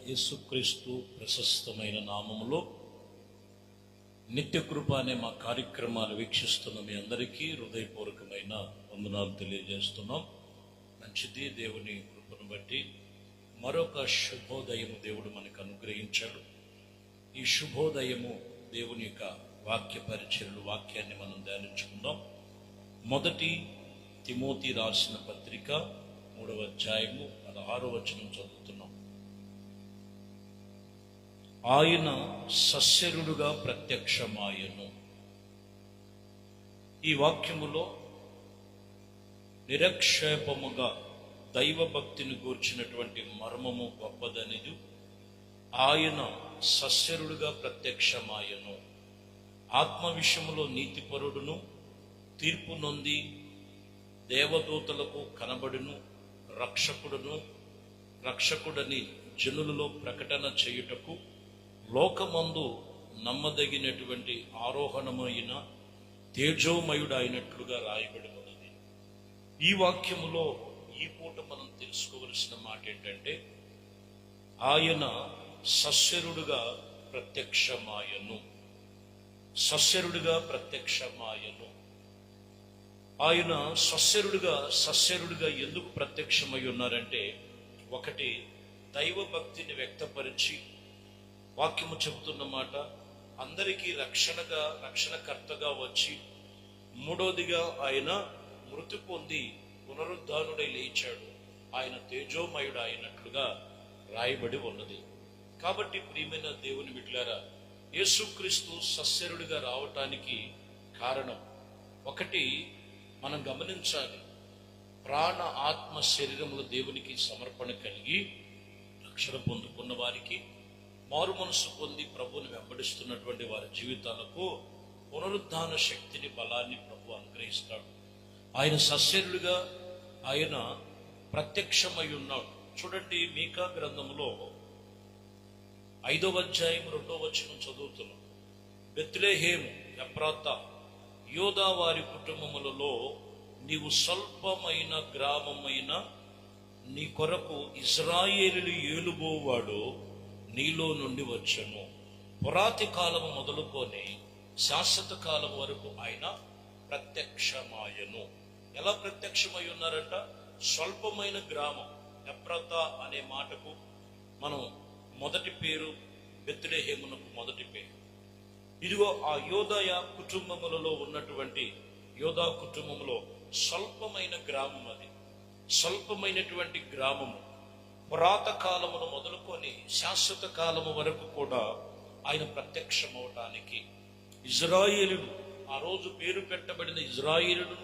యేసుక్రీస్తు ప్రశస్తమైన నామములో నిత్య కృప అనే మా కార్యక్రమాలు వీక్షిస్తున్న మీ అందరికీ హృదయపూర్వకమైన వందనాలు తెలియజేస్తున్నాం. మంచిది, దేవుని కృపను బట్టి మరొక శుభోదయము దేవుడు మనకు అనుగ్రహించాడు. ఈ శుభోదయము దేవుని యొక్క వాక్య పరిచర్యలు, వాక్యాన్ని మనం ధ్యానించుకుందాం. మొదటి తిమోతి రాసిన పత్రిక 3వ అధ్యాయము 16వ వచనం చదువుతున్నాం. ఆయన సస్యరుడుగా ప్రత్యక్షమాయను. ఈ వాక్యములో నిరక్షేపముగా దైవభక్తిని గూర్చినటువంటి మర్మము గొప్పదనిది. ఆయన సస్యరుడుగా ప్రత్యక్షమాయను. ఆత్మ విషయములో నీతిపరుడును, తీర్పు నొంది దేవదూతలకు కనబడును, రక్షకుడని జనులలో ప్రకటన చేయుటకు లోకమందు నమ్మదగినటువంటి ఆరోహణమైన తేజోమయుడైనట్లుగా రాయబడి ఉన్నది. ఈ వాక్యములో ఈ పూట మనం తెలుసుకోవలసిన మాట ఏంటంటే, ఆయన సస్యరుడుగా ప్రత్యక్షమాయను. సస్యరుడుగా ప్రత్యక్షమాయను. ఆయన సస్యరుడుగా ఎందుకు ప్రత్యక్షమై ఉన్నారంటే, ఒకటి దైవభక్తిని వ్యక్తపరిచి వాక్యము చెబుతున్న మాట అందరికీ రక్షణకర్తగా వచ్చి, మూడోదిగా ఆయన మృతి పొంది పునరుద్ధానుడై లేచాడు. ఆయన తేజోమయుడు అయినట్లుగా రాయబడి ఉన్నది. కాబట్టి ప్రియమైన దేవుని బిడ్డలారా, యేసుక్రీస్తు సస్యరుడిగా రావటానికి కారణం ఒకటి మనం గమనించాలి. ప్రాణ ఆత్మ శరీరములు దేవునికి సమర్పణ కలిగి రక్షణ పొందుకున్న వారికి, మారు మనసు పొంది ప్రభువుని వెంబడిస్తున్నటువంటి వారి జీవితాలకు పునరుద్ధాన శక్తిని, బలాన్ని ప్రభు అనుగ్రహిస్తాడు. ఆయన సస్యరుడిగా ఆయన ప్రత్యక్షమై ఉన్నాడు. చూడండి, మీకా గ్రంథములో 5వ అధ్యాయం 2వ వచనం చదువుతున్నాం. బెత్లెహేము ఎఫ్రాతా యోదా వారి కుటుంబములలో నీవు స్వల్పమైన గ్రామమైన నీ కొరకు ఇశ్రాయేలు ఏలుబోవాడు నీలో నుండి వచ్చెను. పురాతి కాలము మొదలుకొని శాశ్వత కాలం వరకు ఆయన ప్రత్యక్షమాయను. ఎలా ప్రత్యక్షమై ఉన్నారంట? స్వల్పమైన గ్రామం ఎఫ్రాతా అనే మాటకు మనం మొదటి పేరు, బెత్లెహేమునకు మొదటి పేరు. ఇదిగో ఆ యోదయ కుటుంబములలో ఉన్నటువంటి యోధా కుటుంబంలో స్వల్పమైన గ్రామం అది. స్వల్పమైనటువంటి గ్రామము పురాత కాలమును మొదలుకొని శాశ్వత కాలము వరకు కూడా ఆయన ప్రత్యక్షమవటానికి ఇజ్రాయేలును, ఆ రోజు పేరు పెట్టబడిన ఇజ్రాయేలును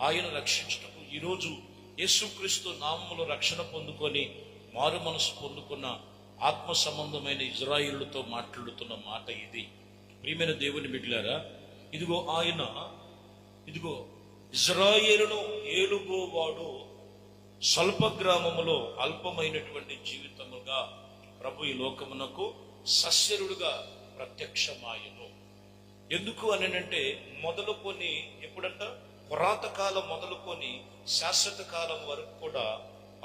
ఆయన రక్షించుటకు ఈరోజు యేసుక్రీస్తు నామములో రక్షణ పొందుకొని మారు మనసు పొందుకున్న ఆత్మ సంబంధమైన ఇజ్రాయేలుతో మాట్లాడుతున్న మాట ఇది. ప్రియమైన దేవుని బిడ్డలారా, ఇదిగో ఇజ్రాయేలును ఏలుబోవాడు స్వల్ప గ్రామములో అల్పమైనటువంటి జీవితముగా ప్రభు ఈ లోకమునకు సస్యరుడుగా ప్రత్యక్షమాయను. ఎందుకు అనంటే, మొదలుకొని ఎప్పుడంట పురాత కాలం మొదలుకొని శాశ్వత కాలం వరకు కూడా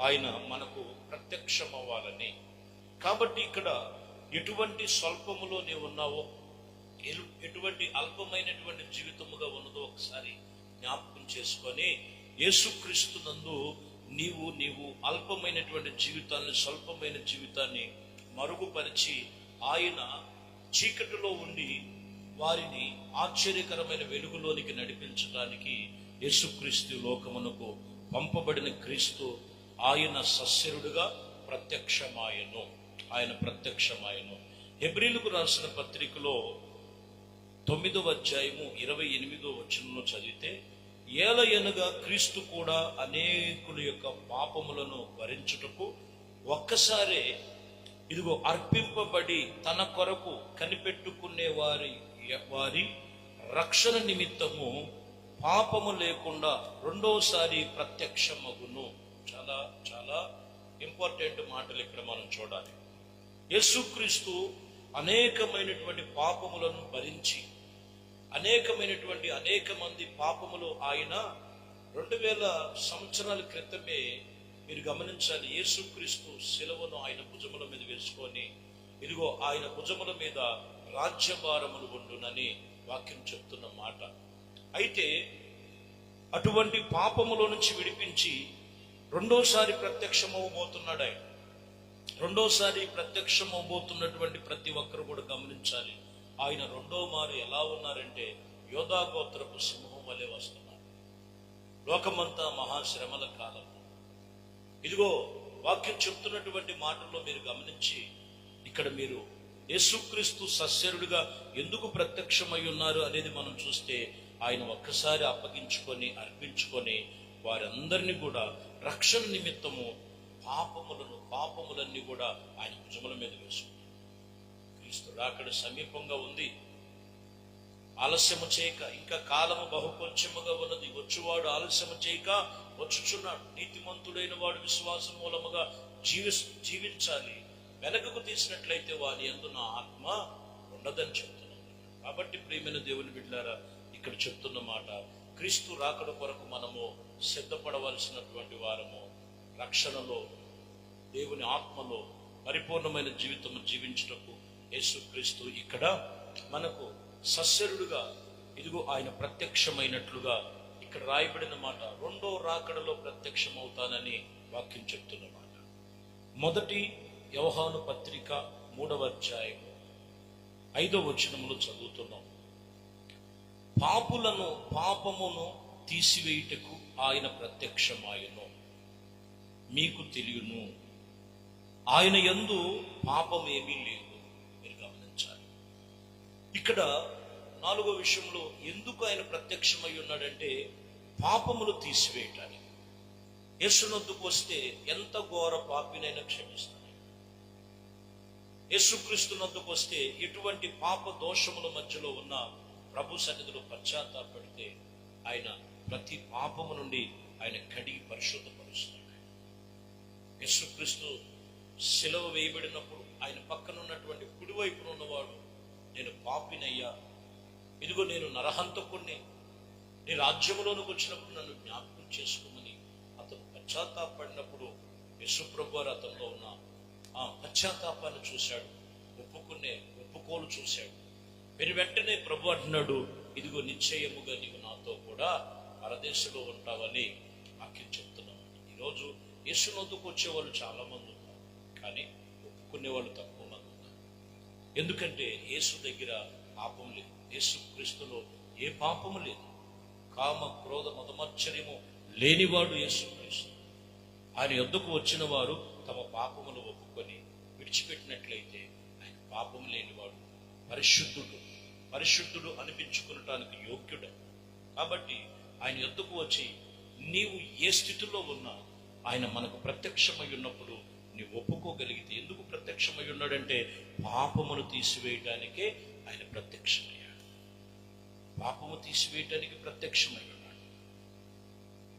ఆయన మనకు ప్రత్యక్షమవ్వాలని. కాబట్టి ఇక్కడ ఎటువంటి స్వల్పములో నీవు ఉన్నావో, ఎటువంటి అల్పమైనటువంటి జీవితముగా ఉన్నదో ఒకసారి జ్ఞాపకం చేసుకొని, యేసుక్రీస్తు నందు నీవు అల్పమైనటువంటి జీవితాన్ని, స్వల్పమైన జీవితాన్ని మరుగుపరిచి ఆయన చీకటిలో ఉండి వారిని ఆశ్చర్యకరమైన వెలుగులోనికి నడిపించడానికి యేసుక్రీస్తు లోకమునకు పంపబడిన క్రీస్తు ఆయన సస్యరుడుగా ప్రత్యక్షమాయను. హెబ్రీలకు రాసిన పత్రికలో 9వ అధ్యాయము 28వ వచనంలో చదివితే, ఏలయనగా క్రీస్తు కూడా అనేకుల యొక్క పాపములను భరించుటకు ఒక్కసారే ఇదిగో అర్పింపబడి తన కొరకు కనిపెట్టుకునే వారి రక్షణ నిమిత్తము పాపము లేకుండా రెండోసారి ప్రత్యక్షమగును. చాలా చాలా ఇంపార్టెంట్ మాటలు ఇక్కడ మనం చూడాలి. యేసుక్రీస్తు అనేకమైనటువంటి పాపములను భరించి అనేక మంది పాపములు ఆయన 2000 సంవత్సరాల క్రితమే మీరు గమనించాలి, యేసుక్రీస్తు శిలువను ఆయన భుజముల మీద వేసుకొని, ఇదిగో ఆయన భుజముల మీద రాజ్యభారములు ఉండునని వాక్యం చెప్తున్న మాట. అయితే అటువంటి పాపములో నుంచి విడిపించి రెండోసారి ప్రత్యక్షమవబోతున్నాడు ఆయన. రెండోసారి ప్రత్యక్షమవబోతున్నటువంటి ప్రతి ఒక్కరు కూడా గమనించాలి, ఆయన రెండో మారు ఎలా ఉన్నారంటే యోధా గోత్రపు సింహం వలె వస్తున్నారు. లోకమంతా మహాశ్రమల కాలం. ఇదిగో వాక్యం చెప్తున్నటువంటి మాటల్లో మీరు గమనించి, ఇక్కడ మీరు యేసుక్రీస్తు సస్యరుడిగా ఎందుకు ప్రత్యక్షమై ఉన్నారు అనేది మనం చూస్తే, ఆయన ఒక్కసారి అప్పగించుకొని అర్పించుకొని వారందరినీ కూడా రక్షణ నిమిత్తము పాపములన్నీ కూడా ఆయన భుజముల మీద వేసుకున్నారు. క్రీస్తు రాకడ సమీపంగా ఉంది. ఆలస్యము చేయక, ఇంకా కాలము బహుకొంచెముగా ఉన్నది, వచ్చువాడు ఆలస్యము చేయక వచ్చుచున్నాడు. నీతిమంతుడైన వాడు విశ్వాసం మూలముగా జీవించాలి. వెనకకు తీసినట్లయితే వాని యందు నా ఆత్మ ఉండదని చెప్తున్నాను. కాబట్టి ప్రియమైన దేవుని బిడ్డలారా, ఇక్కడ చెప్తున్న మాట, క్రీస్తు రాకడ కొరకు మనము సిద్ధపడవలసినటువంటి వారము. రక్షణలో, దేవుని ఆత్మలో పరిపూర్ణమైన జీవితం జీవించుటకు యేసుక్రీస్తు ఇక్కడ మనకు సస్యరుడుగా, ఇదిగో ఆయన ప్రత్యక్షమైనట్లుగా ఇక్కడ రాయబడిన మాట. రెండో రాకడలో ప్రత్యక్షమవుతానని వాక్యం చెప్తున్న మాట. మొదటి యోహాను పత్రిక 3వ అధ్యాయము 5వ వచనములో చదువుతున్నాం. పాపమును తీసివేయుటకు ఆయన ప్రత్యక్షమాయను, మీకు తెలియను, ఆయన యందు పాపమేమీ లేదు. మీరు గమనించాలి. ఇక్కడ 4వ విషయంలో ఎందుకు ఆయన ప్రత్యక్షమై ఉన్నాడంటే పాపములు తీసివేయటానికి. యేసునొద్దకు వస్తే ఎంత ఘోర పాపినైనా క్షమిస్తాడు. యేసుక్రీస్తునొద్దకు వస్తే ఎటువంటి పాప దోషముల మధ్యలో ఉన్న ప్రభు సన్నిధిలో పశ్చాత్తాపడితే ఆయన ప్రతి పాపము నుండి ఆయన కడిగి పరిశుద్ధపరుస్తాడు. యేసుక్రీస్తు శిలువ వేయబడినప్పుడు ఆయన పక్కన ఉన్నటువంటి కుడివైపున ఉన్నవాడు, నేను పాపినయ్యా, ఇదిగో నేను నరహంతకుణ్ణి, నీ రాజ్యములోనికి వచ్చినప్పుడు నన్ను జ్ఞాపకం చేసుకోమని అతను పశ్చాత్తాపడినప్పుడు యేసుప్రభు వారు అతనిలో ఉన్న ఆ పశ్చాత్తాపాన్ని చూశాడు, ఒప్పుకోలు చూశాడు. మీరు వెంటనే ప్రభు అంటున్నాడు, ఇదిగో నిశ్చయముగా నీవు నాతో కూడా పరదేశంలో ఉంటావని వాక్యం చెప్తున్నాను. ఈరోజు యేసునొద్దకు వచ్చేవాళ్ళు చాలా మంది ఉన్నారు, కానీ ఒప్పుకునే వాళ్ళు తక్కువ మంది ఉన్నారు. ఎందుకంటే యేసు దగ్గర పాపం లేదు. యేసు క్రీస్తులో ఏ పాపము లేదు. కామ క్రోధ మదమచ్చర్యము లేనివాడు యేసు క్రీస్తు. ఆయన యొద్దకు వచ్చిన వారు తమ పాపములు ఒప్పుకొని విడిచిపెట్టినట్లయితే ఆయన పాపము లేనివాడు, పరిశుద్ధుడు అనిపించుకునటానికి యోగ్యుడు. కాబట్టి ఆయన యొద్దకు వచ్చి నీవు ఏ స్థితిలో ఉన్నా ఆయన మనకు ప్రత్యక్షమై ఉన్నప్పుడు నీవు ఒప్పుకోగలిగితే, ఎందుకు ప్రత్యక్షమై ఉన్నాడంటే పాపమును తీసివేయటానికే ఆయన ప్రత్యక్షమయ్యాడు. పాపము తీసివేయటానికి ప్రత్యక్షమై ఉన్నాడు.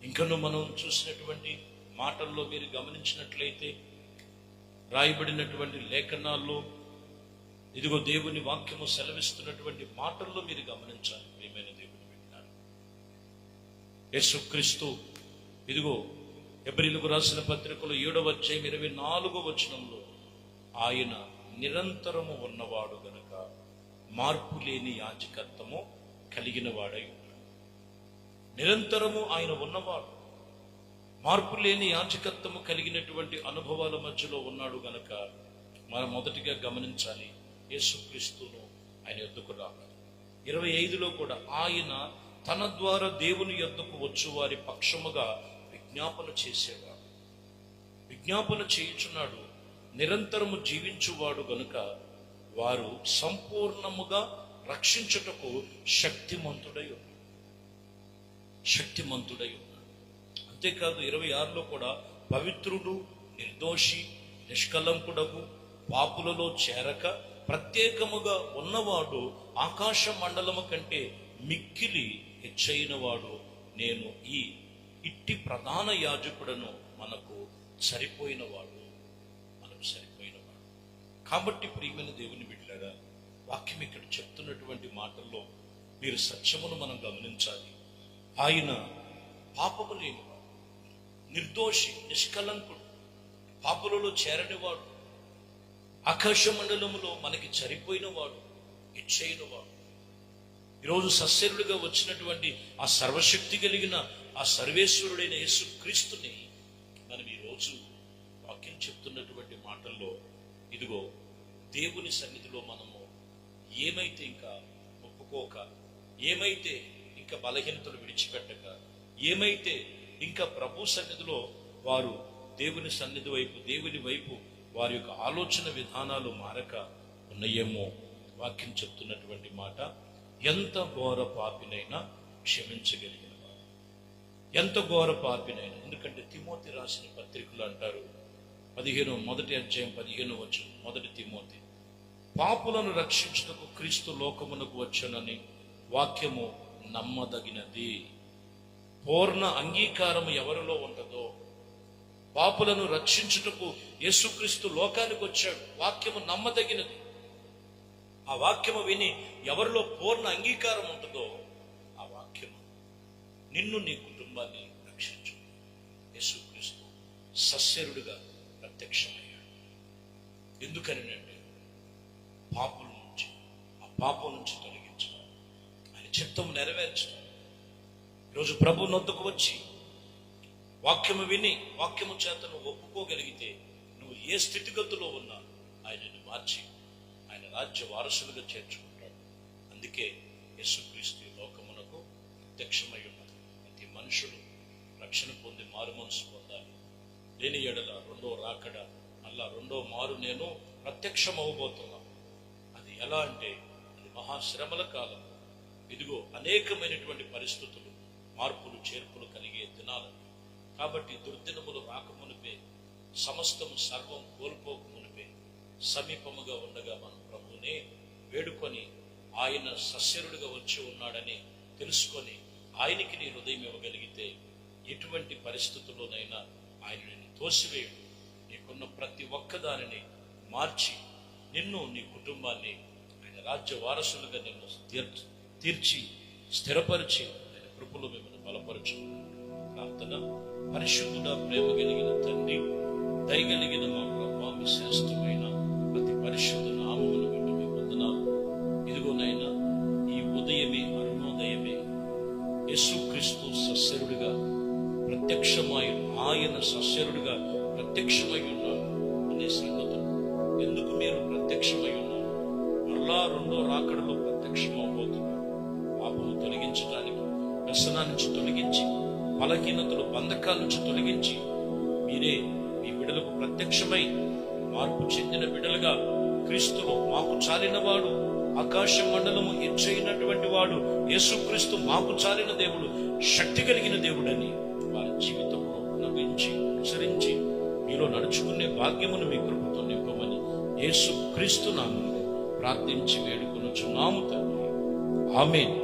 ఇంకనూ మనం చూసినటువంటి మాటల్లో మీరు గమనించినట్లయితే, రాయబడినటువంటి లేఖనాల్లో, ఇదిగో దేవుని వాక్యము సెలవిస్తున్నటువంటి మాటల్లో మీరు గమనించాలి. ప్రియమైన దేవుని విన్నారు, యేసుక్రీస్తు ఇదిగో హెబ్రీయులకు రాసిన పత్రికలో 7వ అధ్యాయం 24వ వచనంలో, ఆయన నిరంతరము ఉన్నవాడు గనుక మార్పు లేని యాజకత్వము కలిగిన వాడై ఉన్నాడు. నిరంతరము ఆయన ఉన్నవాడు, మార్పు లేని యాజకత్వము కలిగినటువంటి అనుభవాల మధ్యలో ఉన్నాడు గనక మనం మొదటిగా గమనించాలి, యేసుక్రీస్తును ఆయన యొద్దకు రావాలి. 25లో కూడా ఆయన తన ద్వారా దేవుని యొద్దకు వచ్చు వారి పక్షముగా విజ్ఞాపన చేయుచున్నాడు. నిరంతరము జీవించువాడు గనుక వారు సంపూర్ణముగా రక్షించుటకు శక్తిమంతుడై ఉన్నాడు. అంతేకాదు 26లో కూడా పవిత్రుడు, నిర్దోషి, నిష్కలంకుడకు, పాపులలో చేరక ప్రత్యేకముగా ఉన్నవాడు, ఆకాశ మండలము కంటే మిక్కిలి హెచ్చైన వాడు నేను, ఇట్టి ప్రధాన యాజకుడను మనకు సరిపోయినవాడు. కాబట్టి ప్రియమైన దేవుని బిడ్డలారా, వాక్యం ఇక్కడ చెప్తున్నటువంటి మాటల్లో మీరు సత్యమును మనం గమనించాలి. ఆయన పాపము లేనివాడు, నిర్దోషి, నిష్కలంకుడు, పాపులలో చేరనివాడు, ఆకాశ మండలములో మనకి సరిపోయిన వాడు, ఇచ్చైన వాడు. ఈరోజు సస్యరుడిగా వచ్చినటువంటి ఆ సర్వశక్తి కలిగిన ఆ సర్వేశ్వరుడైన యేసు క్రీస్తుని మనం ఈరోజు వాక్యం చెప్తున్నటువంటి మాటల్లో, ఇదిగో దేవుని సన్నిధిలో మనము ఏమైతే ఇంకా ఒప్పుకోక, ఏమైతే ఇంకా బలహీనతలు విడిచిపెట్టక, ఏమైతే ఇంకా ప్రభు సన్నిధిలో వారు దేవుని సన్నిధి వైపు, దేవుని వైపు వారి యొక్క ఆలోచన విధానాలు మారక ఉన్నాయేమో వాక్యం చెప్తున్నటువంటి మాట, ఎంత ఘోర పాపినైనా క్షమించగలిగిన వారు, ఎంత ఘోర పాపినైనా. ఎందుకంటే తిమోతి రాసిన పత్రికలు అంటారు, 15 మొదటి తిమోతి, పాపులను రక్షించుటకు క్రీస్తు లోకమునకు వచ్చునని వాక్యము నమ్మదగినది. పూర్ణ అంగీకారం ఎవరిలో ఉంటుందో, పాపులను రక్షించుటకు యేసుక్రీస్తు లోకానికి వచ్చాడు, వాక్యము నమ్మదగినది. ఆ వాక్యము విని ఎవరిలో పూర్ణ అంగీకారం ఉంటుందో ఆ వాక్యము నిన్ను, నీ కుటుంబాన్ని రక్షించు. యేసుక్రీస్తు సస్యరుడిగా ప్రత్యక్షమయ్యాడు. ఎందుకనంటే పాపుల నుంచి, ఆ పాపం నుంచి తొలగించడం, ఆయన చిత్తం నెరవేర్చడం. ఈరోజు ప్రభు నొద్దకు వచ్చి వాక్యము విని వాక్యము చేత నువ్వు ఒప్పుకోగలిగితే, నువ్వు ఏ స్థితిగతుల్లో ఉన్నా ఆయనను మార్చి ఆయన రాజ్య వారసులుగా చేర్చుకుంటాడు. అందుకే యేసుక్రీస్తు లోకమునకు ప్రత్యక్షమై ఉన్నది. ప్రతి మనుషుడు రక్షణ పొంది మారు మనసు పొందాలి. లేని ఎడల రెండో రాకడ, మళ్ళా రెండో మారు నేను ప్రత్యక్షం అవ్వబోతున్నా. అది ఎలా అంటే, అది మహాశ్రమల కాలం. ఇదిగో అనేకమైనటువంటి పరిస్థితులు, మార్పులు చేర్పులు కలిగే దినాలు. కాబట్టి దుర్దినములు రాకమునిపే, సమస్తము సర్వం కోల్పోకమునిపే సమీపముగా ఉండగా మనం ప్రభువునే వేడుకొని, ఆయన సస్యరుడిగా వచ్చి ఉన్నాడని తెలుసుకొని ఆయనకి నీ హృదయం ఇవ్వగలిగితే, ఎటువంటి పరిస్థితుల్లోనైనా ఆయన నిన్ను తోసివేయడు. నీకున్న ప్రతి ఒక్కదానిని మార్చి నిన్ను, నీ కుటుంబాన్ని ఆయన రాజ్య వారసులుగా నిన్ను తీర్చి స్థిరపరిచి ఆయన కృపలో మిమ్మల్ని బలపరచు. ప్రార్థన. పరిశుద్ధుడ, ప్రేమ కలిగిన తండ్రి, దయగలిగిన మా ప్రభువా, మీ శ్రేష్టమైన అతి పరిశుద్ధ నామమును బట్టి మీ వందనాలు. ఇదిగోనైనా ఈ ఉదయమే, అరుణోదయమే యేసుక్రీస్తు సస్యరుడిగా ప్రత్యక్షమై, ఆయన సస్యరుడిగా ప్రత్యక్షమై ఉన్నాడు అనే సంగతులు. ఎందుకు మీరు ప్రత్యక్షమై ఉన్నారు? మరలా రెండో రాకడలో ప్రత్యక్షమవబోతున్నారు. పాపము తొలగించడానికి, వ్యసనాన్ని నుంచి తొలగించి, బలహీనతలు, బంధకాల నుంచి తొలగించి, మీరే మీ బిడ్డలకు ప్రత్యక్షమై మార్పు చెందిన బిడ్డలుగా క్రీస్తులో మాకు చాలిన వాడు, ఆకాశ మండలము ఎచ్చైనటువంటి వాడు యేసుక్రీస్తు మాకు చాలిన దేవుడు, శక్తి కలిగిన దేవుడని వారి జీవితంలో నవ్వించి అనుసరించి మీలో నడుచుకునే భాగ్యమును మీ కృపతో నింపమని యేసుక్రీస్తు నామములో ప్రార్థించి వేడుకొనుచున్నాము తండ్రి. ఆమేన్.